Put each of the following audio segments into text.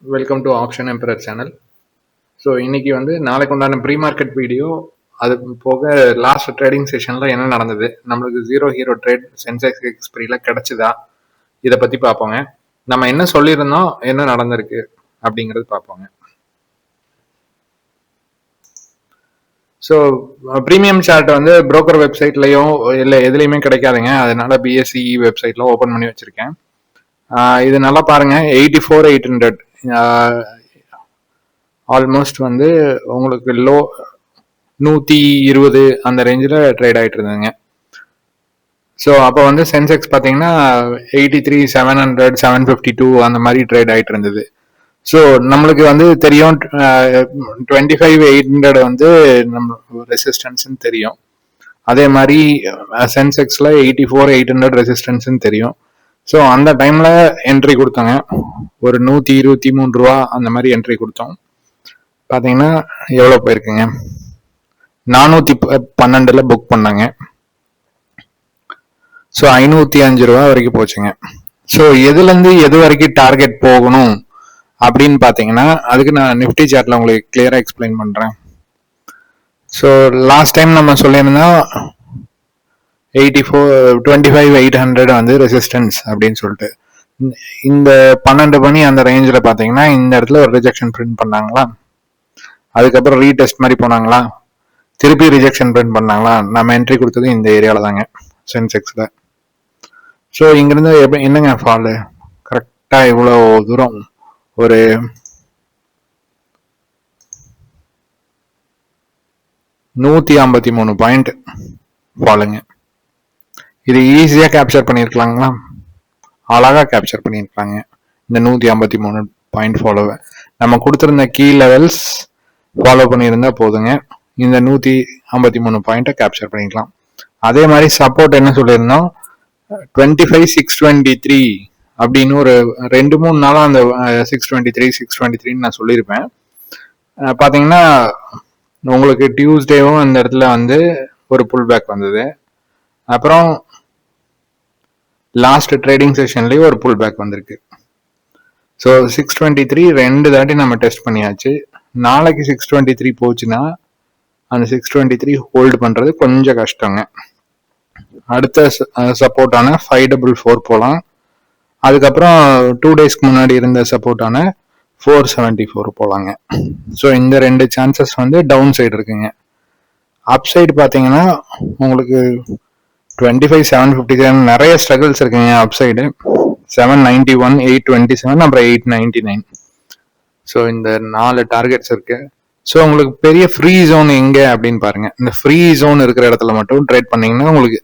Welcome to option emperor channel. So இன்னைக்கு நாளைக்கு உண்டான ப்ரீ மார்க்கெட் வீடியோ, அது போக லாஸ்ட் ட்ரேடிங் செஷனில் என்ன நடந்தது, நம்மளுக்கு ஜீரோ ஹீரோ ட்ரேட் சென்செக்ஸ் எக்ஸ்பிரியில் கிடைச்சதா, இதை பற்றி பார்ப்போங்க. நம்ம என்ன சொல்லியிருந்தோம், என்ன நடந்திருக்கு அப்படிங்கிறது பார்ப்போங்க. ஸோ ப்ரீமியம் சார்ட் புரோக்கர் வெப்சைட்லையும் இல்லை எதுலையுமே கிடைக்காதுங்க. அதனால பிஎஸ்சி வெப்சைட்ல ஓப்பன் பண்ணி வச்சிருக்கேன். இது நல்லா பாருங்க. 84,800 ஆல்மோஸ்ட் உங்களுக்கு லோ 120 அந்த ரேஞ்சில் ட்ரேட் ஆகிட்டு இருந்ததுங்க. ஸோ அப்போ சென்செக்ஸ் பார்த்தீங்கன்னா 83,700 752 அந்த மாதிரி ட்ரேட் ஆகிட்டு இருந்தது. ஸோ நம்மளுக்கு தெரியும் 25,800 நம்ம ரெசிஸ்டன்ஸ்ன்னு தெரியும். அதே மாதிரி சென்செக்ஸ்ல 84,800 ரெசிஸ்டன்ஸ்ன்னு தெரியும். ஸோ அந்த டைம்ல என்ட்ரி கொடுத்தாங்க. ஒரு 123 ரூபா அந்த மாதிரி என்ட்ரி கொடுத்தோம். பார்த்தீங்கன்னா எவ்வளோ போயிருக்குங்க, 412 புக் பண்ணாங்க. ஸோ 505 ரூபா வரைக்கும் போச்சுங்க. ஸோ எதுலேருந்து எது வரைக்கும் டார்கெட் போகணும் அப்படின்னு பார்த்தீங்கன்னா, அதுக்கு நான் நிஃப்டி சார்ட்ல உங்களுக்கு கிளியராக எக்ஸ்பிளைன் பண்ணுறேன். ஸோ லாஸ்ட் டைம் நம்ம சொல்லியிருந்தோம் 25,800 ரெசிஸ்டன்ஸ் அப்படின்னு சொல்லிட்டு. இந்த 12 மணி அந்த ரேஞ்சில் பார்த்தீங்கன்னா இந்த இடத்துல ஒரு ரிஜெக்ஷன் பிரிண்ட் பண்ணாங்களா, அதுக்கப்புறம் ரீடெஸ்ட் மாதிரி போனாங்களா, திருப்பி ரிஜெக்ஷன் பிரிண்ட் பண்ணாங்களா. நம்ம என்ட்ரி கொடுத்தது இந்த ஏரியாவில் தாங்க, சென்செக்ஸில். ஸோ இங்கிருந்து என்னங்க ஃபாலு, கரெக்டாக இவ்வளோ தூரம் ஒரு 153 பாயிண்ட் ஃபாலுங்க. இது ஈஸியாக கேப்சர் பண்ணியிருக்கலாங்களா, அழகாக கேப்சர் பண்ணியிருக்காங்க. இந்த 153 பாயிண்ட் ஃபாலோவை நம்ம கொடுத்துருந்த கீ லெவல்ஸ் ஃபாலோ பண்ணியிருந்தா போதுங்க, இந்த 153 பாயிண்ட்டை கேப்சர் பண்ணிக்கலாம். அதே மாதிரி சப்போர்ட் என்ன சொல்லியிருந்தோம், 25,623 அப்படின்னு ஒரு 2-3 நாளாக அந்த 623 நான் சொல்லியிருப்பேன். பார்த்தீங்கன்னா உங்களுக்கு டியூஸ்டேவும் அந்த இடத்துல ஒரு புல் பேக் வந்தது. அப்புறம் லாஸ்ட் ட்ரேடிங் செஷன்லேயும் ஒரு புல் பேக் வந்திருக்கு. ஸோ 623 2 தாட்டி நம்ம டெஸ்ட் பண்ணியாச்சு. நாளைக்கு 623 போச்சுன்னா அந்த 623 ஹோல்டு பண்ணுறது கொஞ்சம் கஷ்டங்க. அடுத்த சப்போர்ட்டான 544 போகலாம். அதுக்கப்புறம் 2 டேஸ்க்கு முன்னாடி இருந்த சப்போர்ட்டான 474 போகலாங்க. ஸோ இந்த 2 சான்சஸ் டவுன் சைடு இருக்குங்க. அப் சைடு பார்த்தீங்கன்னா உங்களுக்கு 25,757 நிறைய ஸ்ட்ரகிள்ஸ் இருக்குங்க. அப் சைடு 791, 827, அப்புறம் 899. ஸோ இந்த 4 டார்கெட்ஸ் இருக்கு. ஸோ உங்களுக்கு பெரிய ஃப்ரீ ஜோன் எங்கே அப்படின்னு பாருங்க. இந்த ஃப்ரீ ஜோன் இருக்கிற இடத்துல மட்டும் ட்ரேட் பண்ணீங்கன்னா உங்களுக்கு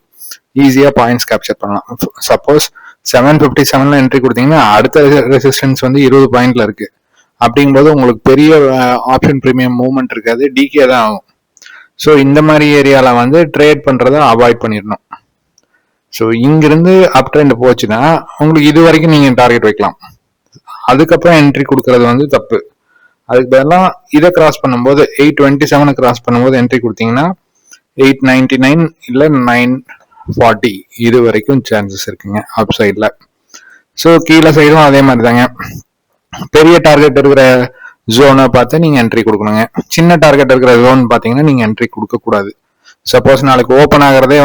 ஈஸியாக பாயிண்ட்ஸ் கேப்சர் பண்ணலாம். சப்போஸ் 757 என்ட்ரி கொடுத்தீங்கன்னா அடுத்த ரெசிஸ்டன்ஸ் 20 பாயிண்ட்ல இருக்கு. அப்படிங்கும்போது உங்களுக்கு பெரிய ஆப்ஷன் ப்ரீமியம் மூவ்மெண்ட் இருக்காது, டிகே தான் ஆகும். ஸோ இந்த மாதிரி ஏரியாவில் ட்ரேட் பண்ணுறதை அவாய்ட் பண்ணிடணும். ஸோ இங்கிருந்து அப் ட்ரெண்ட் போச்சுன்னா உங்களுக்கு இது வரைக்கும் நீங்கள் டார்கெட் வைக்கலாம். அதுக்கப்புறம் என்ட்ரி கொடுக்கறது தப்பு. அதுக்கு பதிலாக இதை கிராஸ் பண்ணும்போது 827 கிராஸ் பண்ணும்போது என்ட்ரி கொடுத்தீங்கன்னா 899 இல்லை 940 இது வரைக்கும் சான்சஸ் இருக்குங்க அப் சைடில். ஸோ கீழே சைடும் அதே மாதிரி தாங்க. பெரிய டார்கெட் இருக்கிற ஜோனை பார்த்து நீங்கள் என்ட்ரி கொடுக்கணுங்க. சின்ன டார்கெட் இருக்கிற ஜோன் பார்த்தீங்கன்னா நீங்கள் என்ட்ரி கொடுக்கக்கூடாது. சப்போஸ் நாளைக்கு ஓப்பன் ஆகிறதே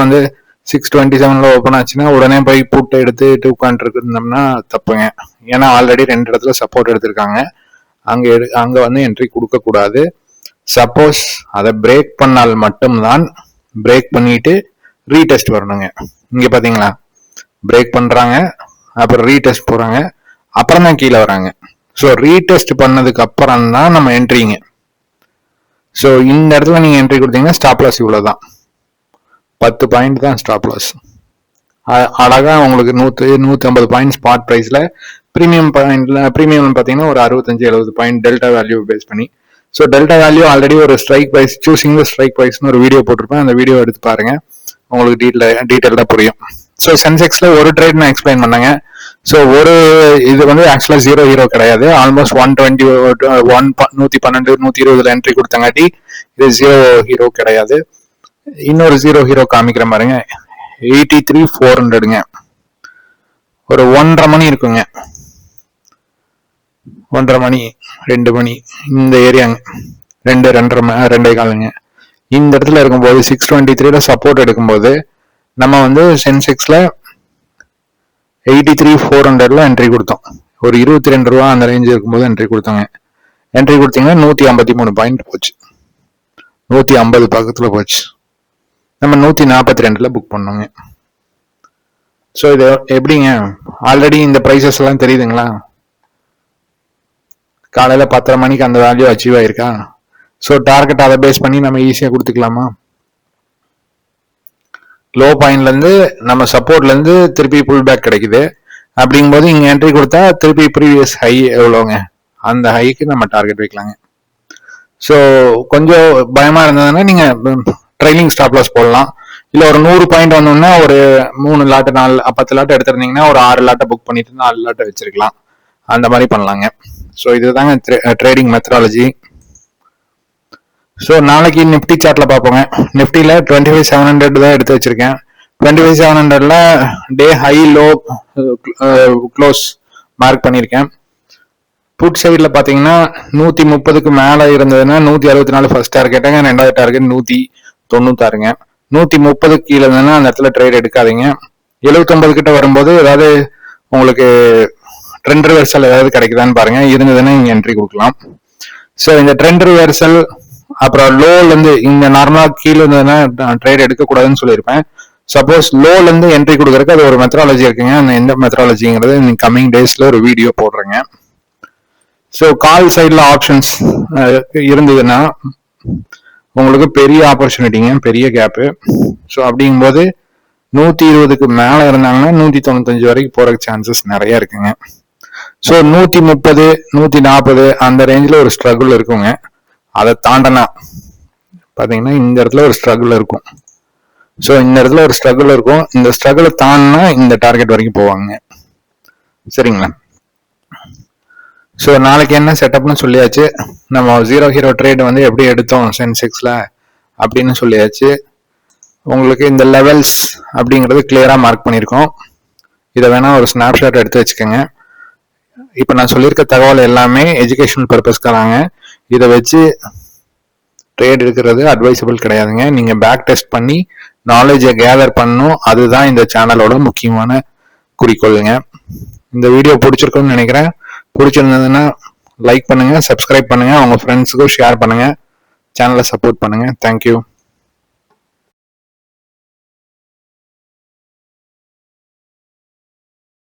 627 ஓப்பன் ஆச்சுன்னா உடனே போய் புட்டை எடுத்து உட்காந்துருந்தோம்னா தப்புங்க. ஏன்னா ஆல்ரெடி 2 இடத்துல சப்போர்ட் எடுத்திருக்காங்க. அங்கே என்ட்ரி கொடுக்கக்கூடாது. சப்போஸ் அதை பிரேக் பண்ணால் மட்டும்தான், பிரேக் பண்ணிட்டு ரீடெஸ்ட் வரணுங்க. இங்கே பார்த்தீங்களா, பிரேக் பண்ணுறாங்க, அப்புறம் ரீடெஸ்ட் போகிறாங்க, அப்புறம் தான் கீழே வராங்க. ஸோ ரீடெஸ்ட் பண்ணதுக்கு அப்புறம் தான் நம்ம என்ட்ரிங்க. ஸோ இந்த இடத்துல நீங்கள் என்ட்ரி கொடுத்தீங்கன்னா ஸ்டாப் லாஸ் இவ்வளோதான், 10 பாயிண்ட் தான் ஸ்டாப் லாஸ். அழகா உங்களுக்கு 150 பாயிண்ட் ஸ்பாட் ப்ரைஸில் ப்ரீமியம் பார்த்தீங்கன்னா ஒரு 65-70 பாயிண்ட் டெல்டா வேல்யூ பேஸ் பண்ணி. ஸோ டெல்டா வேல்யூ ஆல்ரெடி ஒரு strike price, choosing the strike ப்ரைஸ்னு ஒரு வீடியோ போட்டிருப்பேன். அந்த வீடியோ எடுத்து பாருங்க, உங்களுக்கு டீட்டெயில்டாக புரியும். ஸோ சென்செக்ஸ்ல ஒரு ட்ரேட் நான் எக்ஸ்பிளைன் பண்ணாங்க. ஸோ ஒரு இது ஆக்சுவலா ஜீரோ ஹீரோ கிடையாது. ஆல்மோஸ்ட் 120, 112, 120 என்ட்ரி கொடுத்தங்காட்டி இது ஜீரோ ஹீரோ கிடையாது. இன்னொரு ஜீரோ ஹீரோ காமிக்கிற பாருங்க, 83,400ங்க. ஒரு 1.5 மணி இருக்குங்க. 1:30 மணி 2 மணி இந்த ஏரியாங்க 2:30 இந்த இடத்துல இருக்கும்போது 623 சப்போர்ட் எடுக்கும்போது நம்ம வந்து சென்செக்ஸ்ல 83,400 என்ட்ரி கொடுத்தோம். ஒரு 22 ரூபா அந்த ரேஞ்ச் இருக்கும்போது என்ட்ரி கொடுத்தாங்க. என்ட்ரி கொடுத்தீங்கன்னா 153 பாயிண்ட் போச்சு, 150 பக்கத்துல போச்சு. நம்ம 142 புக் பண்ணோங்க. ஸோ இது எப்படிங்க, ஆல்ரெடி இந்த ப்ரைஸஸ் எல்லாம் தெரியுதுங்களா? காலையில 10:30 மணிக்கு அந்த வேல்யூ அச்சீவ் ஆயிருக்கா? ஸோ டார்கெட் அதை பேஸ் பண்ணி நம்ம ஈஸியாக கொடுத்துக்கலாமா? லோ பாயிண்ட்ல இருந்து நம்ம சப்போர்ட்ல இருந்து திருப்பி புல் பேக் கிடைக்குது. அப்படிங்கும்போது இங்க என்ட்ரி கொடுத்தா திருப்பி ப்ரீவியஸ் ஹை எவ்வளோங்க, அந்த ஹைக்கு நம்ம டார்கெட் வைக்கலாங்க. ஸோ கொஞ்சம் பயமா இருந்ததுன்னா நீங்க ட்ரைலிங் ஸ்டாப் லாஸ் போடலாம். இல்ல ஒரு 100 பாயிண்ட் வந்தோம்னா ஒரு 3 லாட் 10 லாட் எடுத்திருந்தீங்கன்னா ஒரு 6 லாட்டை புக் பண்ணிட்டு 4 லாட்டை வச்சிருக்கலாம். அந்த மாதிரி பண்ணலாங்க. ஸோ இதுதாங்க ட்ரேடிங் மெத்தடாலஜி. ஸோ நாளைக்கு நிப்டி சார்ட்ல பார்ப்போங்க. நிப்டியில 25,700 தான் எடுத்து வச்சிருக்கேன். 25,700ல day high low close mark பண்ணியிருக்கேன். புட் சைட்ல பாத்தீங்கன்னா 130க்கு மேல இருந்ததுன்னா 164 ஃபர்ஸ்ட் டார்கெட்டுங்க, ரெண்டாவது டார்கெட் 196ங்க. 130 கீழே இருந்ததுன்னா அந்த இடத்துல ட்ரேட் எடுக்காதீங்க. 79 கிட்ட வரும்போது ஏதாவது உங்களுக்கு ட்ரெண்ட் ரிவர்சல் ஏதாவது கிடைக்குதான்னு பாருங்க, இருந்ததுன்னா நீங்க என்ட்ரி கொடுக்கலாம். ஸோ இந்த ட்ரெண்ட் ரிவர்சல் அப்புறம் லோல இருந்து இந்த நார்மலா கீழே இருந்ததுன்னா ட்ரேட் எடுக்கக்கூடாதுன்னு சொல்லியிருப்பேன். சப்போஸ் லோல இருந்து என்ட்ரி கொடுக்கறதுக்கு அது ஒரு மெத்தடாலஜி இருக்குங்க. அந்த எந்த மெத்தடாலஜிங்கிறது கம்மிங் டேஸ்ல ஒரு வீடியோ போடுறேங்க. ஸோ கால் சைடில் ஆப்ஷன்ஸ் இருந்ததுன்னா உங்களுக்கு பெரிய ஆப்பர்ச்சுனிட்டிங்க, பெரிய கேப்பு. ஸோ அப்படிங்கும்போது 120க்கு மேலே இருந்தாங்கன்னா 195 வரைக்கும் போறதுக்கு சான்சஸ் நிறைய இருக்குங்க. ஸோ 130 140 அந்த ரேஞ்சில் ஒரு ஸ்ட்ரகிள் இருக்குங்க. அதை தாண்டனா பார்த்தீங்கன்னா இந்த இடத்துல ஒரு ஸ்ட்ரகிள் இருக்கும். ஸோ இந்த இடத்துல ஒரு ஸ்ட்ரகிள் இருக்கும். இந்த ஸ்ட்ரகிளை தாண்டினா இந்த டார்கெட் வரைக்கும் போவாங்க. சரிங்களா? ஸோ நாளைக்கு என்ன செட்டப்னு சொல்லியாச்சு. நம்ம 0 ஹீரோ ட்ரேட் வந்து எப்படி எடுத்தோம் சென்செக்ஸ்ல அப்படின்னு சொல்லியாச்சு. உங்களுக்கு இந்த லெவல்ஸ் அப்படிங்கிறது கிளியரா மார்க் பண்ணியிருக்கோம். இதை வேணா ஒரு ஸ்னாப்ஷாட் எடுத்து வச்சுக்கோங்க. இப்போ நான் சொல்லியிருக்க தகவல் எல்லாமே எஜுகேஷனல் பர்பஸ்க்காக. இதை வச்சு ட்ரேட் எடுக்கிறது அட்வைசபிள் கிடையாதுங்க. நீங்க பேக் டெஸ்ட் பண்ணி நாலேஜை கேதர் பண்ணணும். அதுதான் இந்த சேனலோட முக்கியமான குறிக்கோளுங்க. இந்த வீடியோ பிடிச்சிருக்குன்னு நினைக்கிறேன். பிடிச்சிருந்ததுன்னா லைக் பண்ணுங்க, சப்ஸ்கிரைப் பண்ணுங்க, உங்க ஃப்ரெண்ட்ஸுக்கும் ஷேர் பண்ணுங்க, சேனலை சப்போர்ட் பண்ணுங்க. தேங்க்யூ.